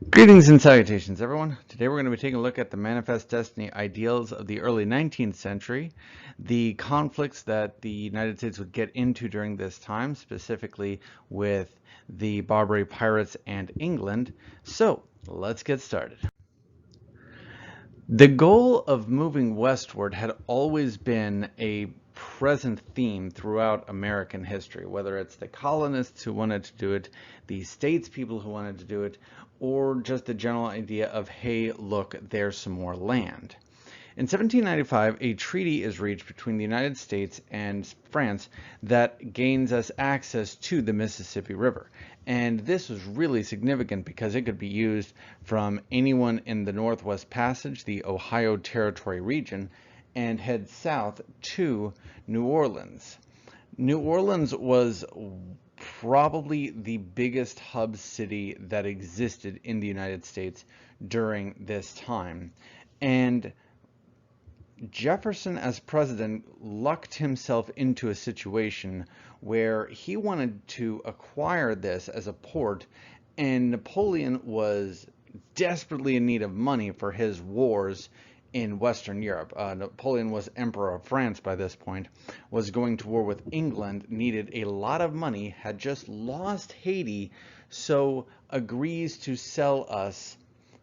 Greetings and salutations, everyone. Today we're going to be taking a look at the manifest destiny ideals of the early 19th century, the conflicts that the United States would get into during this time, specifically with the Barbary pirates and England. So, let's get started. The goal of moving westward had always been a present theme throughout American history, whether it's the colonists who wanted to do it, the statespeople who wanted to do it, or just the general idea of, hey, look, there's some more land. In 1795, a treaty is reached between the United States and France that gains us access to the Mississippi River. And this was really significant because it could be used from anyone in the Northwest Passage, the Ohio Territory region, and head south to New Orleans. New Orleans was probably the biggest hub city that existed in the United States during this time. And Jefferson, as president, lucked himself into a situation where he wanted to acquire this as a port, and Napoleon was desperately in need of money for his wars in Western Europe. Napoleon was Emperor of France by this point, was going to war with England, needed a lot of money, had just lost Haiti, so agrees to sell us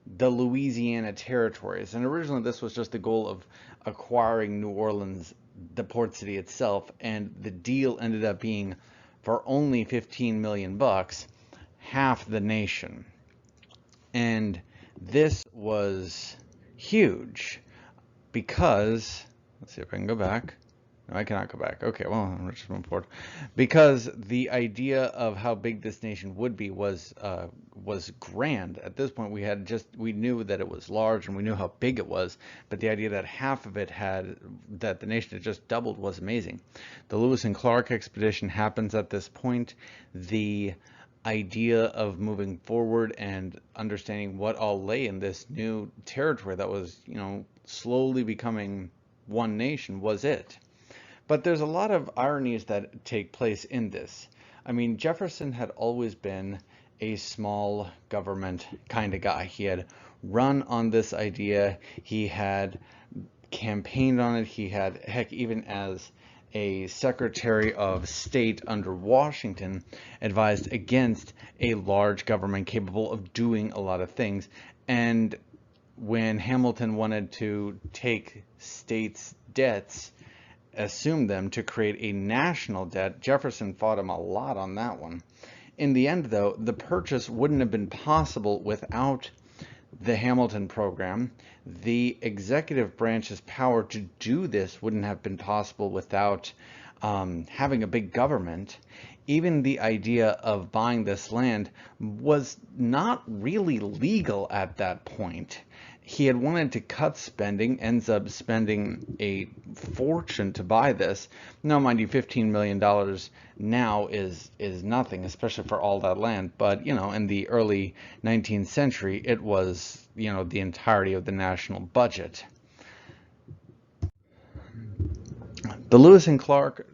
the Louisiana territories. And originally this was just the goal of acquiring New Orleans, the port city itself, and the deal ended up being for only 15 million bucks, half the nation. And this was huge because, let's see if I can go back. No, I cannot go back. Okay, well, I'm just moving forward. Because the idea of how big this nation would be was grand. At this point, we knew that it was large and we knew how big it was, but the idea that half of it that the nation had just doubled was amazing. The Lewis and Clark expedition happens at this point. The idea of moving forward and understanding what all lay in this new territory that was, slowly becoming one nation was it. But there's a lot of ironies that take place in this. I mean, Jefferson had always been a small government kind of guy. He had run on this idea. He had campaigned on it. He had, heck, even as a Secretary of State under Washington, advised against a large government capable of doing a lot of things. And when Hamilton wanted to take states' debts, assume them to create a national debt, Jefferson fought him a lot on that one. In the end, though, the purchase wouldn't have been possible without the Hamilton program. The executive branch's power to do this wouldn't have been possible without having a big government. Even the idea of buying this land was not really legal at that point. He had wanted to cut spending, ends up spending a fortune to buy this. Now, mind you, $15 million now is nothing, especially for all that land. But, in the early 19th century, it was, the entirety of the national budget. The Lewis and Clark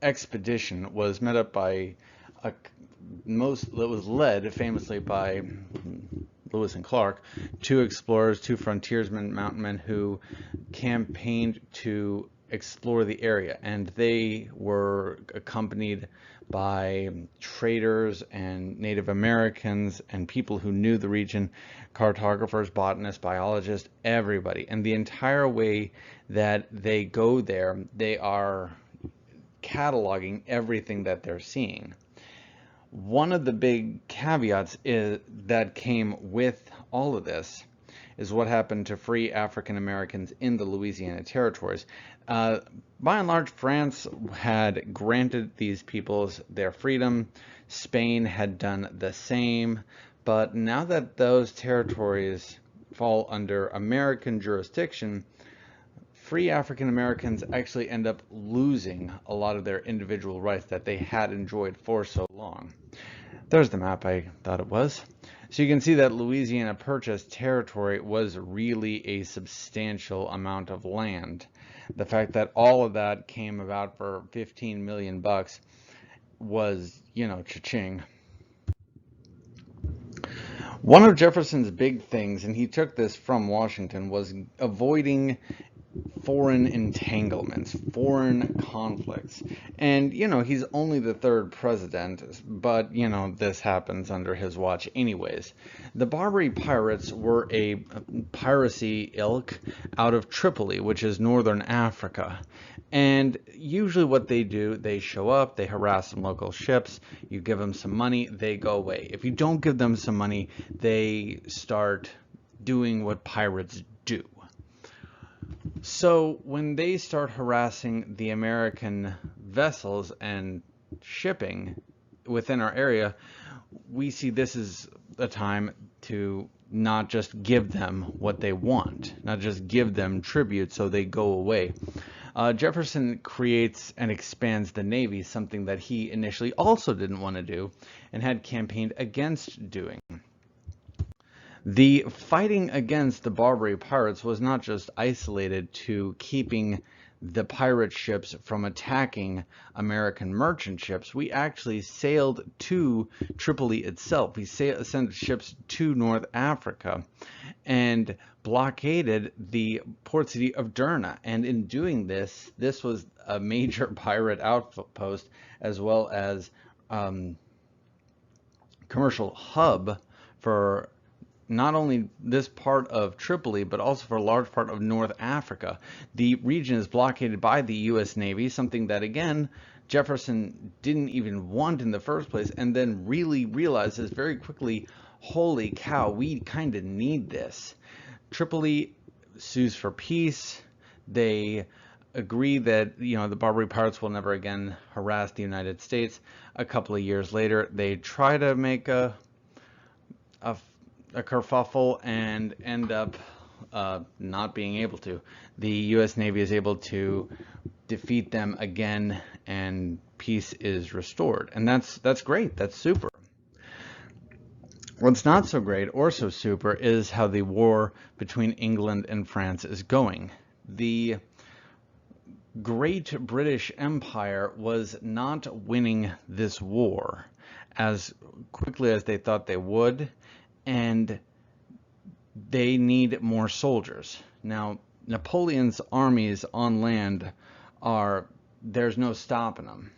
expedition was met up by it was led famously by Lewis and Clark, two explorers, two frontiersmen, mountain men who campaigned to explore the area, and they were accompanied by traders and Native Americans and people who knew the region, cartographers, botanists, biologists, everybody. And the entire way that they go there, they are cataloging everything that they're seeing. One of the big caveats that came with all of this is what happened to free African Americans in the Louisiana territories. By and large, France had granted these peoples their freedom. Spain had done the same. But now that those territories fall under American jurisdiction, free African Americans actually end up losing a lot of their individual rights that they had enjoyed for so long. There's the map I thought it was. So you can see that Louisiana Purchase territory was really a substantial amount of land. The fact that all of that came about for 15 million bucks was, cha-ching. One of Jefferson's big things, and he took this from Washington, was avoiding foreign entanglements, foreign conflicts. And, he's only the third president, but, this happens under his watch anyways. The Barbary pirates were a piracy ilk out of Tripoli, which is northern Africa. And usually what they do, they show up, they harass some local ships, you give them some money, they go away. If you don't give them some money, they start doing what pirates do. So when they start harassing the American vessels and shipping within our area, we see this is a time to not just give them what they want, not just give them tribute so they go away. Jefferson creates and expands the Navy, something that he initially also didn't want to do and had campaigned against doing. The fighting against the Barbary pirates was not just isolated to keeping the pirate ships from attacking American merchant ships. We actually sailed to Tripoli itself. We sent ships to North Africa and blockaded the port city of Derna. And in doing this, this was a major pirate outpost as well as commercial hub for not only this part of Tripoli, but also for a large part of North Africa. The region is blockaded by the U.S. Navy, something that, again, Jefferson didn't even want in the first place, and then really realizes very quickly, holy cow, we kind of need this. Tripoli sues for peace. They agree that, the Barbary pirates will never again harass the United States. A couple of years later, they try to make a kerfuffle and end up not being able to. The U.S. Navy is able to defeat them again, and peace is restored. And that's great. That's super. What's not so great or so super is how the war between England and France is going. The Great British Empire was not winning this war as quickly as they thought they would, and they need more soldiers. Now, Napoleon's armies on land there's no stopping them.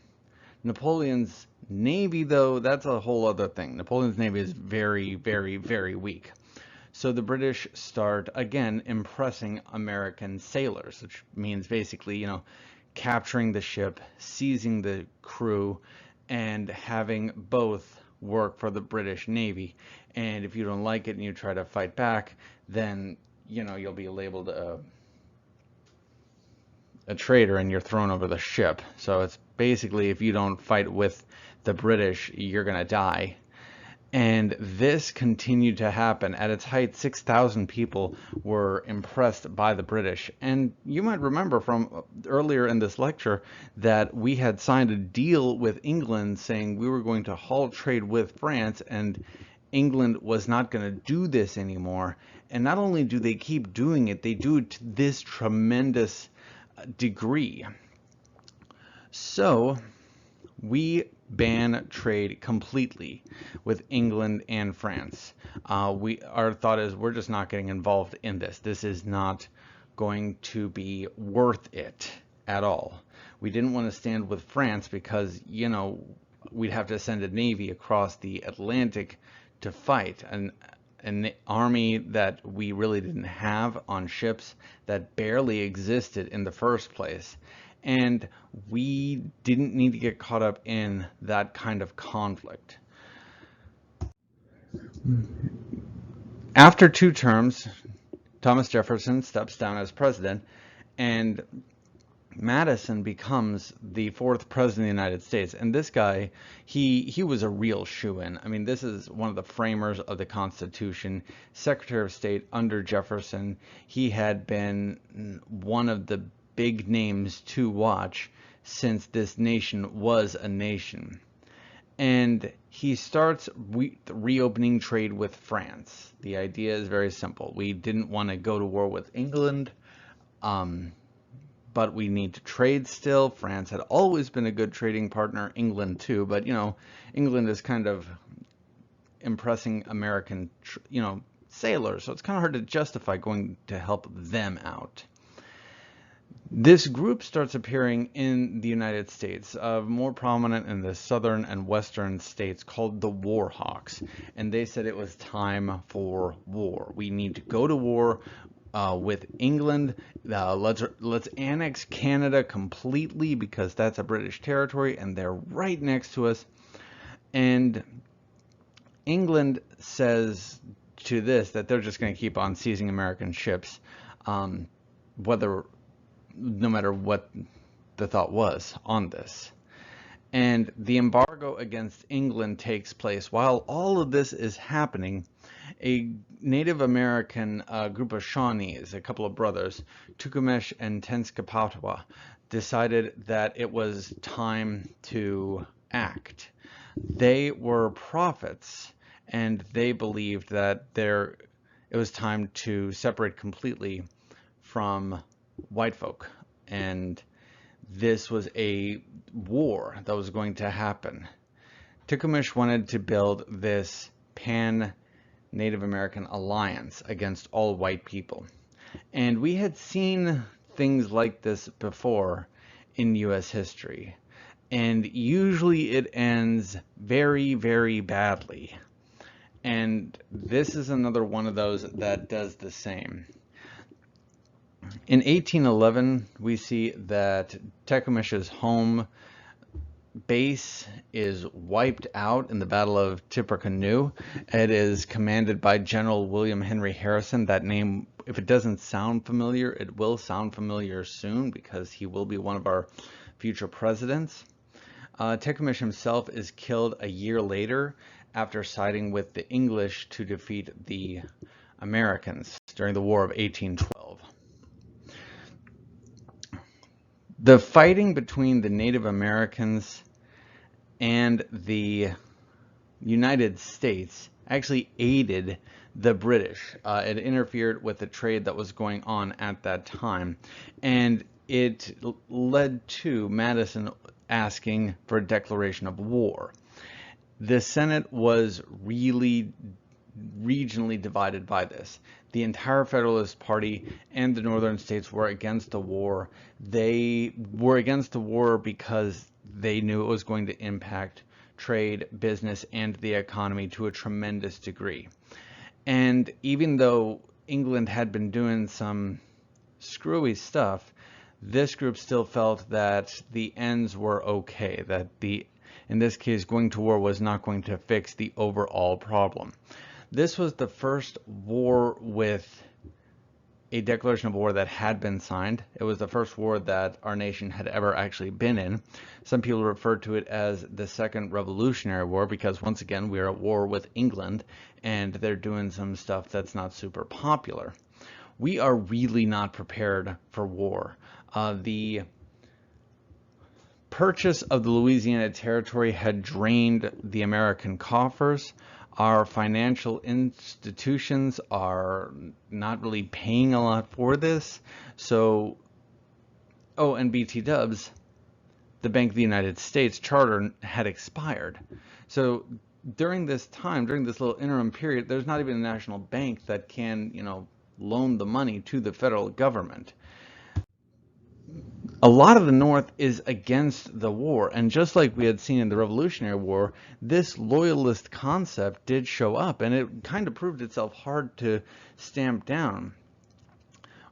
Napoleon's navy, though, that's a whole other thing. Napoleon's navy is very, very, very weak. So the British start, again, impressing American sailors, which means basically, capturing the ship, seizing the crew, and having both work for the British Navy. And if you don't like it and you try to fight back, then, you'll be labeled a traitor and you're thrown over the ship. So it's basically, if you don't fight with the British, you're going to die. And this continued to happen. At its height, 6,000 people were impressed by the British. And you might remember from earlier in this lecture that we had signed a deal with England saying we were going to halt trade with France, and England was not going to do this anymore. And not only do they keep doing it, they do it to this tremendous degree. So we ban trade completely with England and France. Our thought is we're just not getting involved in this. This is not going to be worth it at all. We didn't want to stand with France because, we'd have to send a navy across the Atlantic to fight. An army that we really didn't have on ships, that barely existed in the first place. And we didn't need to get caught up in that kind of conflict. After 2 terms, Thomas Jefferson steps down as president, and Madison becomes the 4th president of the United States. And this guy, he was a real shoo-in. I mean, this is one of the framers of the Constitution, Secretary of State under Jefferson. He had been one of the big names to watch since this nation was a nation. And he starts reopening trade with France. The idea is very simple. We didn't want to go to war with England, but we need to trade still. France had always been a good trading partner, England too, but England is kind of impressing American, sailors. So it's kind of hard to justify going to help them out. This group starts appearing in the United States, more prominent in the southern and western states, called the War Hawks. And they said it was time for war. We need to go to war with England. Let's annex Canada completely, because that's a British territory and they're right next to us. And England says to this that they're just going to keep on seizing American ships, no matter what the thought was on this. And the embargo against England takes place. While all of this is happening, a Native American group of Shawnees, a couple of brothers, TECUMESH and Tenskwatawa, decided that it was time to act. They were prophets, and they believed that it was time to separate completely from white folk, and this was a war that was going to happen. Tecumseh wanted to build this pan-Native American alliance against all white people, and we had seen things like this before in U.S. history, and usually it ends very, very badly, and this is another one of those that does the same. In 1811, we see that Tecumseh's home base is wiped out in the Battle of Tippecanoe. It is commanded by General William Henry Harrison. That name, if it doesn't sound familiar, it will sound familiar soon, because he will be one of our future presidents. Tecumseh himself is killed a year later after siding with the English to defeat the Americans during the War of 1812. The fighting between the Native Americans and the United States actually aided the British. It interfered with the trade that was going on at that time, and it led to Madison asking for a declaration of war. The Senate was really regionally divided by this. The entire Federalist Party and the northern states were against the war. They were against the war because they knew it was going to impact trade, business, and the economy to a tremendous degree. And even though England had been doing some screwy stuff, this group still felt that the ends were okay, that in this case, going to war was not going to fix the overall problem. This was the first war with a declaration of war that had been signed. It was the first war that our nation had ever actually been in. Some people refer to it as the Second Revolutionary War, because once again, we're at war with England and they're doing some stuff that's not super popular. We are really not prepared for war. The purchase of the Louisiana Territory had drained the American coffers. Our financial institutions are not really paying a lot for this. So, and BT Dubs, the Bank of the United States charter had expired. So during this time, during this little interim period, there's not even a national bank that can, loan the money to the federal government. A lot of the North is against the war, and just like we had seen in the Revolutionary War, this loyalist concept did show up, and it kind of proved itself hard to stamp down.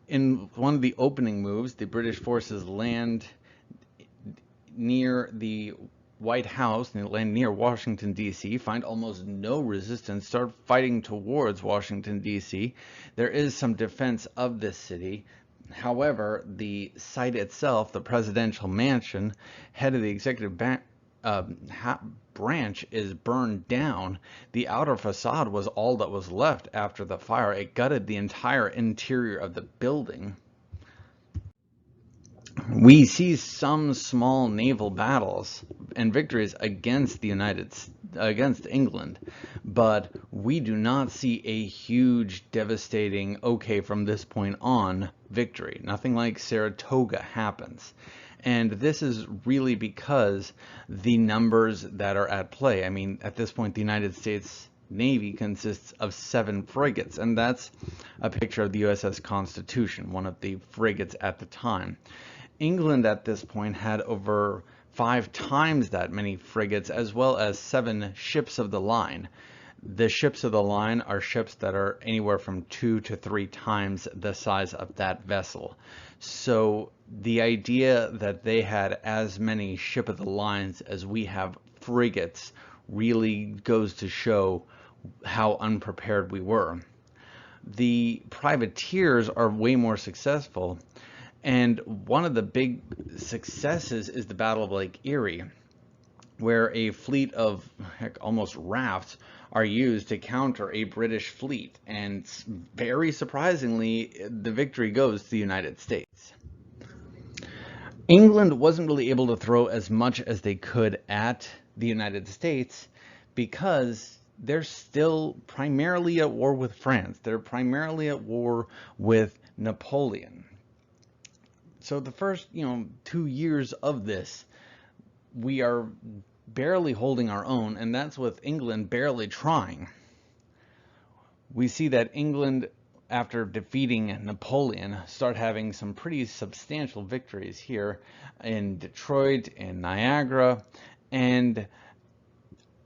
In one of the opening moves, the British forces land near the White House, and they land near Washington, D.C., find almost no resistance, start fighting towards Washington, D.C. There is some defense of this city. However, the site itself, the presidential mansion, head of the executive branch, is burned down. The outer facade was all that was left after the fire. It gutted the entire interior of the building. We see some small naval battles and victories against England, but we do not see a huge, devastating, okay, from this point on, victory. Nothing like Saratoga happens. And this is really because the numbers that are at play. I mean, at this point, the United States Navy consists of 7 frigates, and that's a picture of the USS Constitution, one of the frigates at the time. England at this point had over 5 times that many frigates, as well as 7 ships of the line. The ships of the line are ships that are anywhere from 2 to 3 times the size of that vessel. So the idea that they had as many ship of the lines as we have frigates really goes to show how unprepared we were. The privateers are way more successful, and one of the big successes is the Battle of Lake Erie, where a fleet of, heck, almost rafts are used to counter a British fleet, and very surprisingly, the victory goes to the United States. England wasn't really able to throw as much as they could at the United States because they're still primarily at war with France. They're primarily at war with Napoleon. So the first, 2 years of this, we are barely holding our own, and that's with England barely trying. We see that England, after defeating Napoleon, start having some pretty substantial victories here in Detroit, in Niagara, and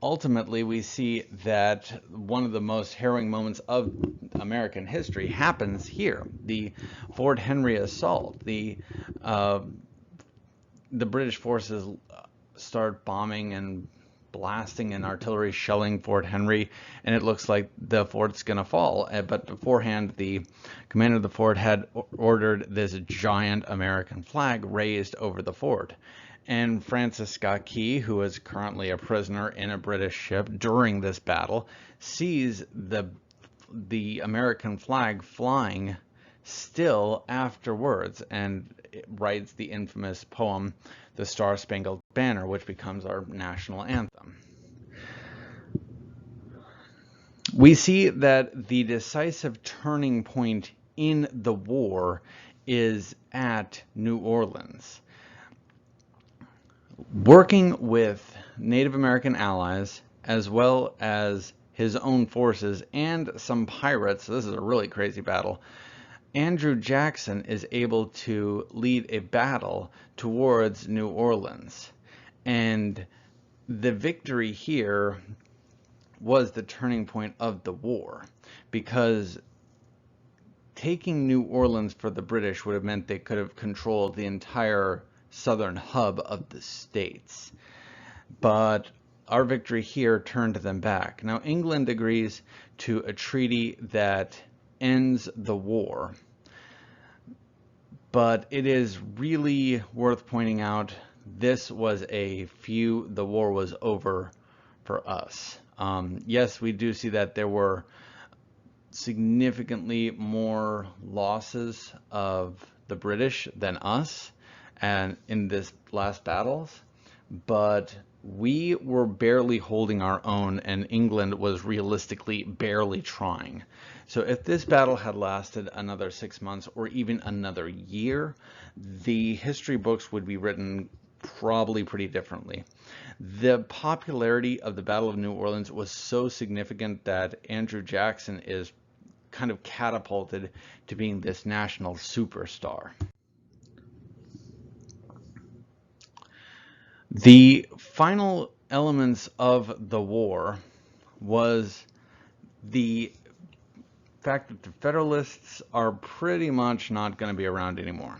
ultimately we see that one of the most harrowing moments of American history happens here. The Fort Henry assault. The British forces start bombing and blasting and artillery shelling Fort Henry, and it looks like the fort's gonna fall. But beforehand, the commander of the fort had ordered this giant American flag raised over the fort. And Francis Scott Key, who is currently a prisoner in a British ship during this battle, sees the American flag flying still afterwards, and writes the infamous poem, The Star-Spangled Banner, which becomes our national anthem. We see that the decisive turning point in the war is at New Orleans. Working with Native American allies, as well as his own forces and some pirates, this is a really crazy battle, Andrew Jackson is able to lead a battle towards New Orleans. And the victory here was the turning point of the war, because taking New Orleans for the British would have meant they could have controlled the entire southern hub of the states. But our victory here turned them back. Now, England agrees to a treaty that ends the war, but it is really worth pointing out this was the war was over for us. Yes, we do see that there were significantly more losses of the British than us and in this last battles, but we were barely holding our own, and England was realistically barely trying. So if this battle had lasted another 6 months or even another year, the history books would be written probably pretty differently. The popularity of the Battle of New Orleans was so significant that Andrew Jackson is kind of catapulted to being this national superstar. The final elements of the war was the fact that the Federalists are pretty much not going to be around anymore.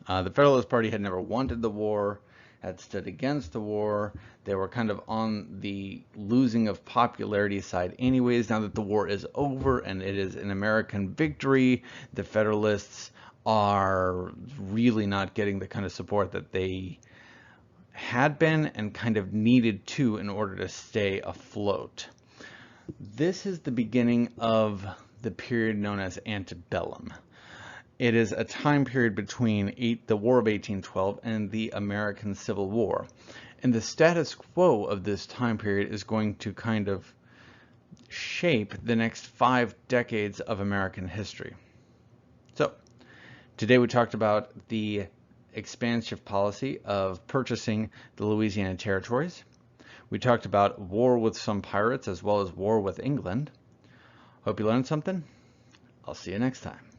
The Federalist Party had never wanted the war, had stood against the war. They were kind of on the losing of popularity side anyways. Now that the war is over and it is an American victory, the Federalists are really not getting the kind of support that they had been and kind of needed to in order to stay afloat. This is the beginning of the period known as antebellum. It is a time period between the War of 1812 and the American Civil War. And the status quo of this time period is going to kind of shape the next 5 decades of American history. So, today we talked about the expansive policy of purchasing the Louisiana territories. We talked about war with some pirates as well as war with England. Hope you learned something. I'll see you next time.